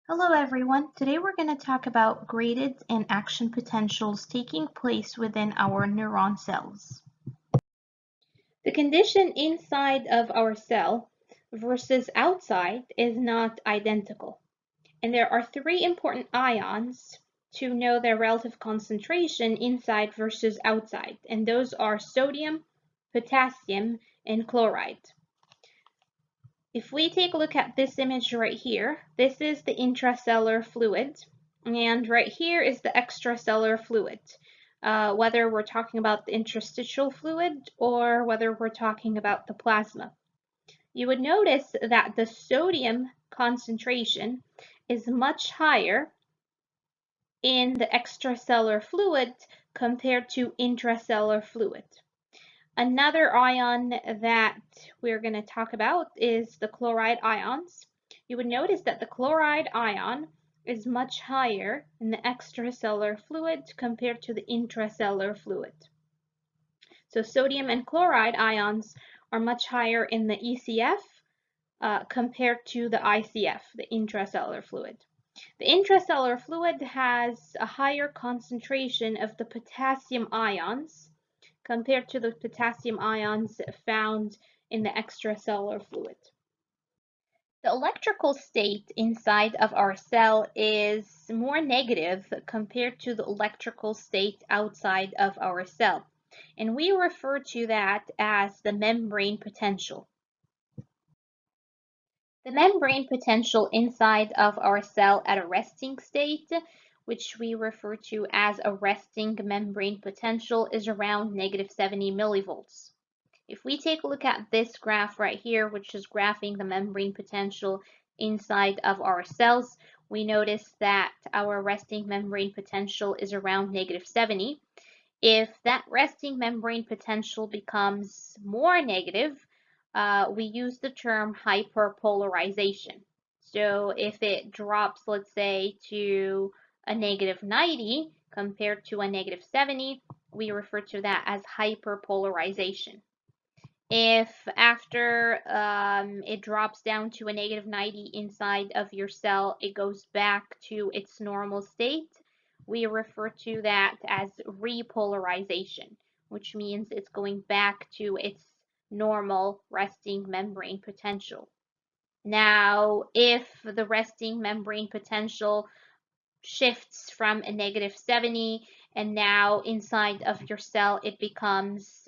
Hello everyone. Today we're going to talk about graded and action potentials taking place within our neuron cells. The condition inside of our cell versus outside is not identical. And there are three important ions to know their relative concentration inside versus outside. And those are sodium, potassium, and chloride. If we take a look at this image right here, this is the intracellular fluid, and right here is the extracellular fluid, whether we're talking about the interstitial fluid or whether we're talking about the plasma. You would notice that the sodium concentration is much higher in the extracellular fluid compared to intracellular fluid. Another ion that we're going to talk about is the chloride ions. You would notice that the chloride ion is much higher in the extracellular fluid compared to the intracellular fluid. So sodium and chloride ions are much higher in the ECF compared to the ICF, the intracellular fluid. The intracellular fluid has a higher concentration of the potassium ions compared to the potassium ions found in the extracellular fluid. The electrical state inside of our cell is more negative compared to the electrical state outside of our cell, and we refer to that as the membrane potential. The membrane potential inside of our cell at a resting state, which we refer to as a resting membrane potential, is around -70 millivolts. If we take a look at this graph right here, which is graphing the membrane potential inside of our cells, we notice that our resting membrane potential is around -70. If that resting membrane potential becomes more negative, we use the term hyperpolarization. So if it drops, let's say, to a -90 compared to a -70, we refer to that as hyperpolarization. If after it drops down to a -90 inside of your cell, it goes back to its normal state, we refer to that as repolarization, which means it's going back to its normal resting membrane potential. Now, if the resting membrane potential shifts from a -70 and now inside of your cell it becomes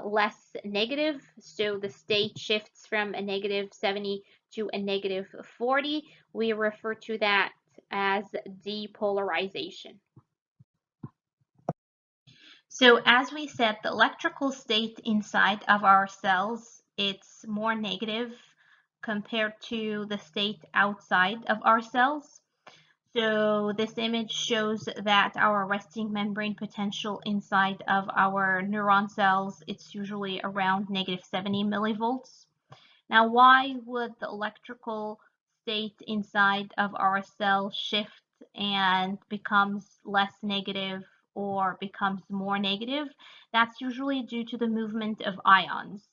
less negative, so the state shifts from a -70 to a -40, we refer to that as depolarization. So as we said, the electrical state inside of our cells, it's more negative compared to the state outside of our cells. So this image shows that our resting membrane potential inside of our neuron cells, it's usually around -70 millivolts. Now, why would the electrical state inside of our cell shift and becomes less negative or becomes more negative? That's usually due to the movement of ions.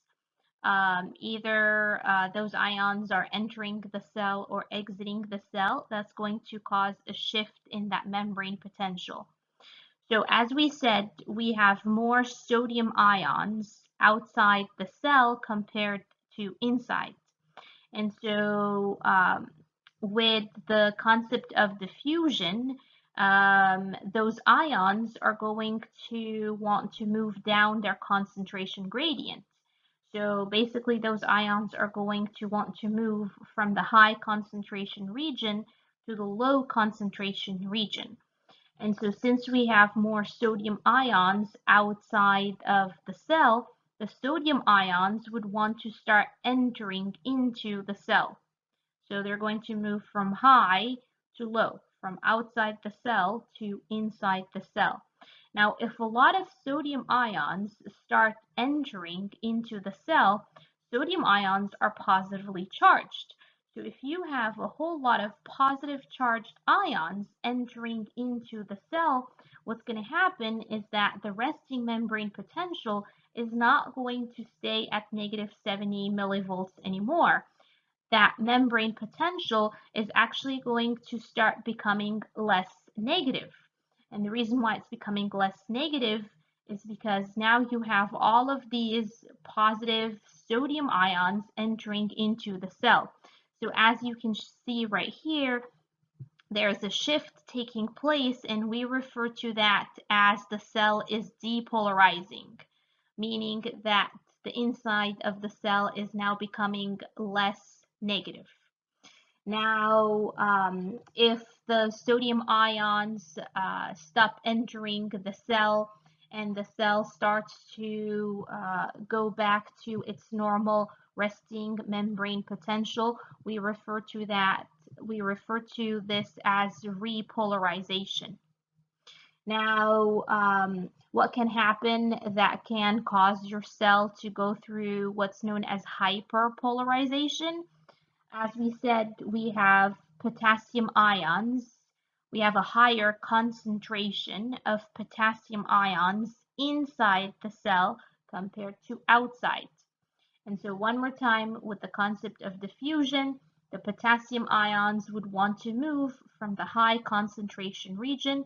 Either those ions are entering the cell or exiting the cell. That's going to cause a shift in that membrane potential. So as we said, we have more sodium ions outside the cell compared to inside. And so with the concept of diffusion, those ions are going to want to move down their concentration gradient. So basically those ions are going to want to move from the high concentration region to the low concentration region. And so since we have more sodium ions outside of the cell, the sodium ions would want to start entering into the cell. So they're going to move from high to low, from outside the cell to inside the cell. Now, if a lot of sodium ions start entering into the cell, sodium ions are positively charged. So if you have a whole lot of positive charged ions entering into the cell, what's going to happen is that the resting membrane potential is not going to stay at -70 millivolts anymore. that membrane potential is actually going to start becoming less negative. And the reason why it's becoming less negative is because now you have all of these positive sodium ions entering into the cell. So as you can see right here, there's a shift taking place, and we refer to that as the cell is depolarizing, meaning that the inside of the cell is now becoming less negative. Now, if the sodium ions stop entering the cell and the cell starts to go back to its normal resting membrane potential, we refer to this as repolarization. Now, what can happen that can cause your cell to go through what's known as hyperpolarization? As we said, we have potassium ions. We have a higher concentration of potassium ions inside the cell compared to outside. And so one more time with the concept of diffusion, the potassium ions would want to move from the high concentration region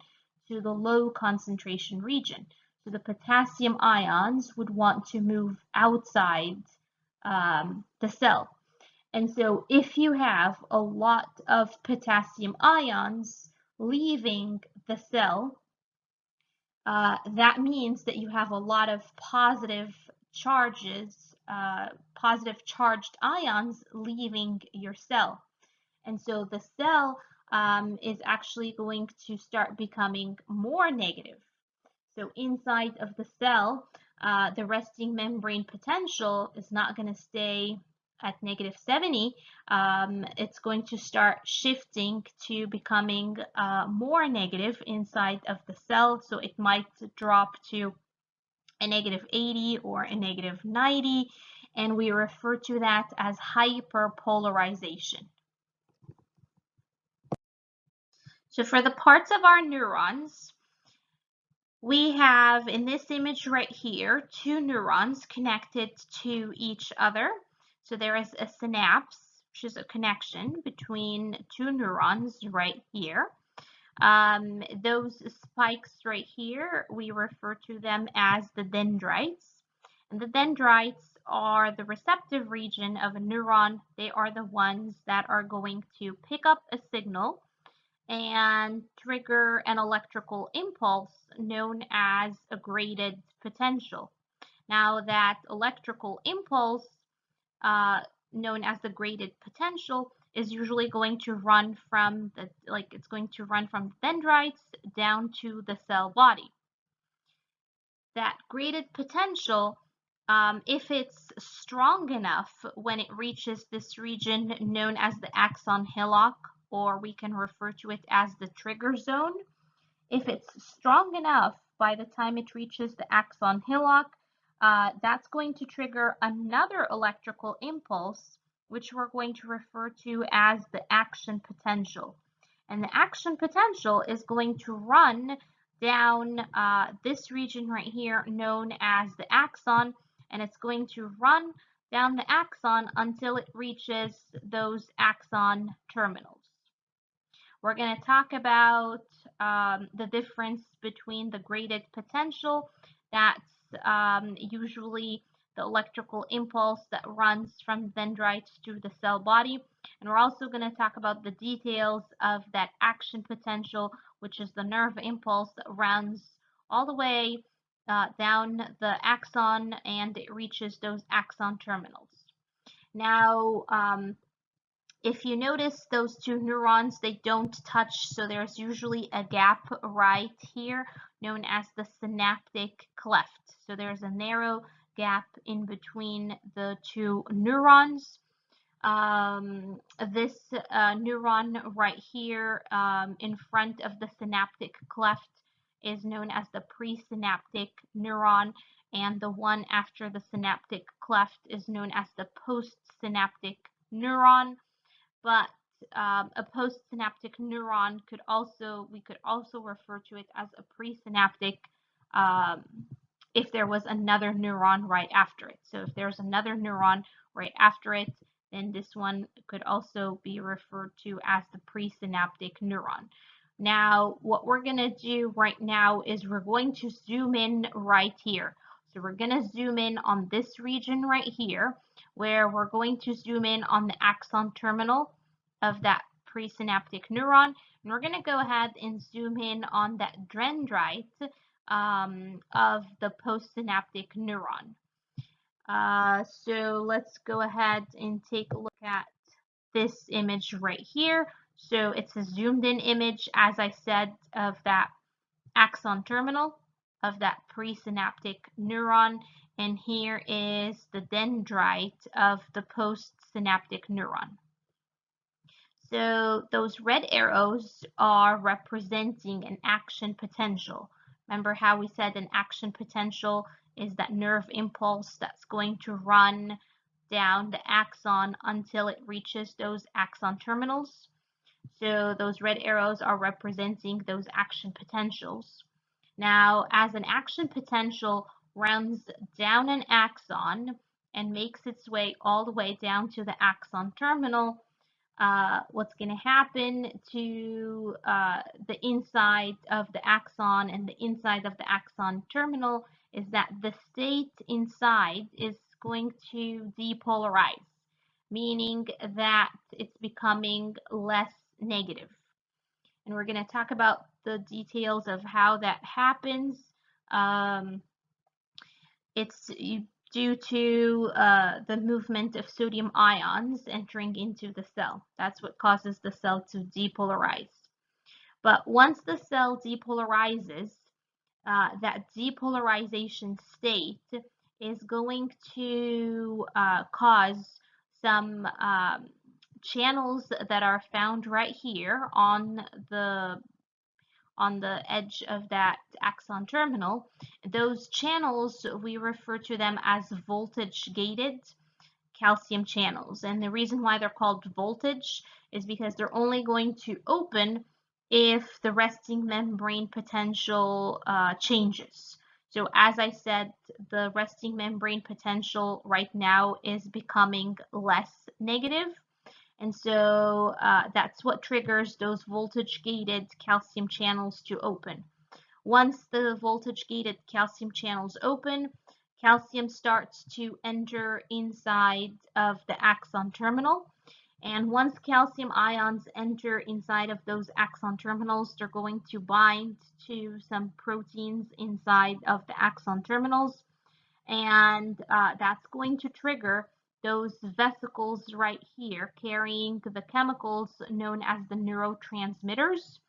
to the low concentration region. So the potassium ions would want to move outside the cell. And so if you have a lot of potassium ions leaving the cell, that means that you have a lot of positive charges, positive charged ions leaving your cell. And so the cell is actually going to start becoming more negative. So inside of the cell, the resting membrane potential is not going to stay at -70. It's going to start shifting to becoming more negative inside of the cell. So it might drop to a -80 or a -90, and we refer to that as hyperpolarization. So for the parts of our neurons, we have in this image right here, two neurons connected to each other. So there is a synapse, which is a connection between two neurons right here. Those spikes right here, we refer to them as the dendrites. And the dendrites are the receptive region of a neuron. They are the ones that are going to pick up a signal and trigger an electrical impulse known as a graded potential. Now that electrical impulse, known as the graded potential, is usually going to run from the dendrites down to the cell body. That graded potential, if it's strong enough when it reaches this region known as the axon hillock, or we can refer to it as the trigger zone. If it's strong enough by the time it reaches the axon hillock, that's going to trigger another electrical impulse, which we're going to refer to as the action potential. And the action potential is going to run down this region right here known as the axon, and it's going to run down the axon until it reaches those axon terminals. We're going to talk about the difference between the graded potential, that's usually the electrical impulse that runs from dendrites to the cell body. And we're also going to talk about the details of that action potential, which is the nerve impulse that runs all the way down the axon and it reaches those axon terminals. Now, if you notice those two neurons, they don't touch, so there's usually a gap right here known as the synaptic cleft. So there's a narrow gap in between the two neurons. This neuron right here in front of the synaptic cleft is known as the presynaptic neuron, and the one after the synaptic cleft is known as the postsynaptic neuron. But a postsynaptic neuron we could also refer to it as a presynaptic if there was another neuron right after it. So if there's another neuron right after it, then this one could also be referred to as the presynaptic neuron. Now, what we're going to do right now is we're going to zoom in right here. So we're going to zoom in on this region right here, where we're going to zoom in on the axon terminal of that presynaptic neuron. And we're going to go ahead and zoom in on that dendrite of the postsynaptic neuron. So let's go ahead and take a look at this image right here. So it's a zoomed in image, as I said, of that axon terminal of that presynaptic neuron. And here is the dendrite of the postsynaptic neuron. So those red arrows are representing an action potential. Remember how we said an action potential is that nerve impulse that's going to run down the axon until it reaches those axon terminals. So those red arrows are representing those action potentials. Now, as an action potential runs down an axon and makes its way all the way down to the axon terminal, what's going to happen to the inside of the axon and the inside of the axon terminal is that the state inside is going to depolarize, meaning that it's becoming less negative. And we're going to talk about the details of how that happens. It's due to the movement of sodium ions entering into the cell. That's what causes the cell to depolarize. But once the cell depolarizes, that depolarization state is going to cause some channels that are found right here on the edge of that axon terminal. Those channels, we refer to them as voltage-gated calcium channels. And the reason why they're called voltage is because they're only going to open if the resting membrane potential changes. So as I said, the resting membrane potential right now is becoming less negative. And so that's what triggers those voltage-gated calcium channels to open. Once the voltage-gated calcium channels open, calcium starts to enter inside of the axon terminal. And once calcium ions enter inside of those axon terminals, they're going to bind to some proteins inside of the axon terminals. And that's going to trigger those vesicles right here carrying the chemicals known as the neurotransmitters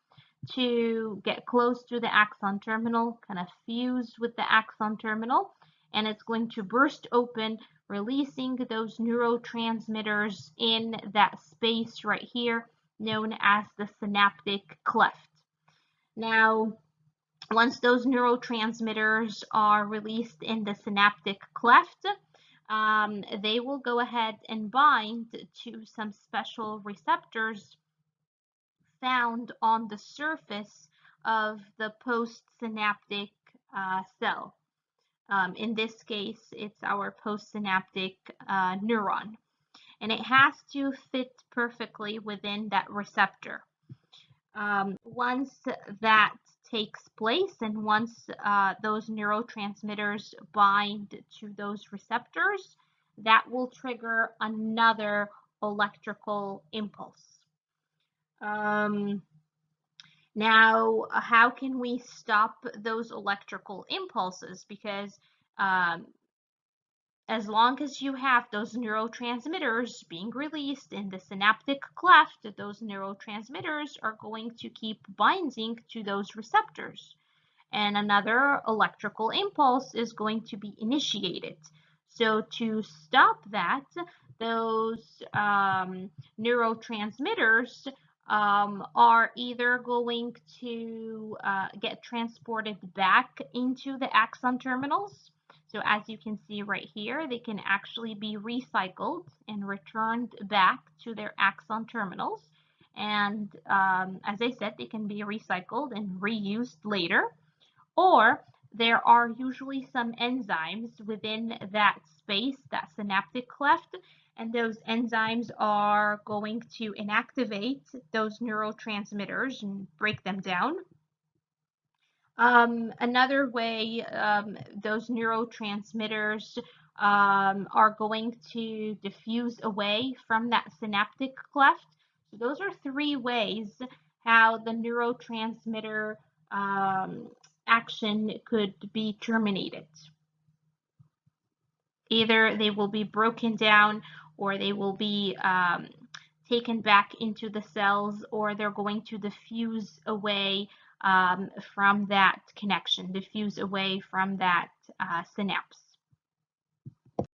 to get close to the axon terminal, kind of fuse with the axon terminal, and it's going to burst open, releasing those neurotransmitters in that space right here known as the synaptic cleft. Now, once those neurotransmitters are released in the synaptic cleft, they will go ahead and bind to some special receptors found on the surface of the postsynaptic cell. In this case, it's our postsynaptic neuron. And it has to fit perfectly within that receptor. Once that takes place and once those neurotransmitters bind to those receptors, that will trigger another electrical impulse. Now, how can we stop those electrical impulses? Because as long as you have those neurotransmitters being released in the synaptic cleft, those neurotransmitters are going to keep binding to those receptors. And another electrical impulse is going to be initiated. So to stop that, those neurotransmitters are either going to get transported back into the axon terminals. So as you can see right here, they can actually be recycled and returned back to their axon terminals. And as I said, they can be recycled and reused later. Or there are usually some enzymes within that space, that synaptic cleft, and those enzymes are going to inactivate those neurotransmitters and break them down. Another way those neurotransmitters are going to diffuse away from that synaptic cleft. So those are three ways how the neurotransmitter action could be terminated. Either they will be broken down, or they will be taken back into the cells, or they're going to diffuse away from that connection, diffuse away from that synapse.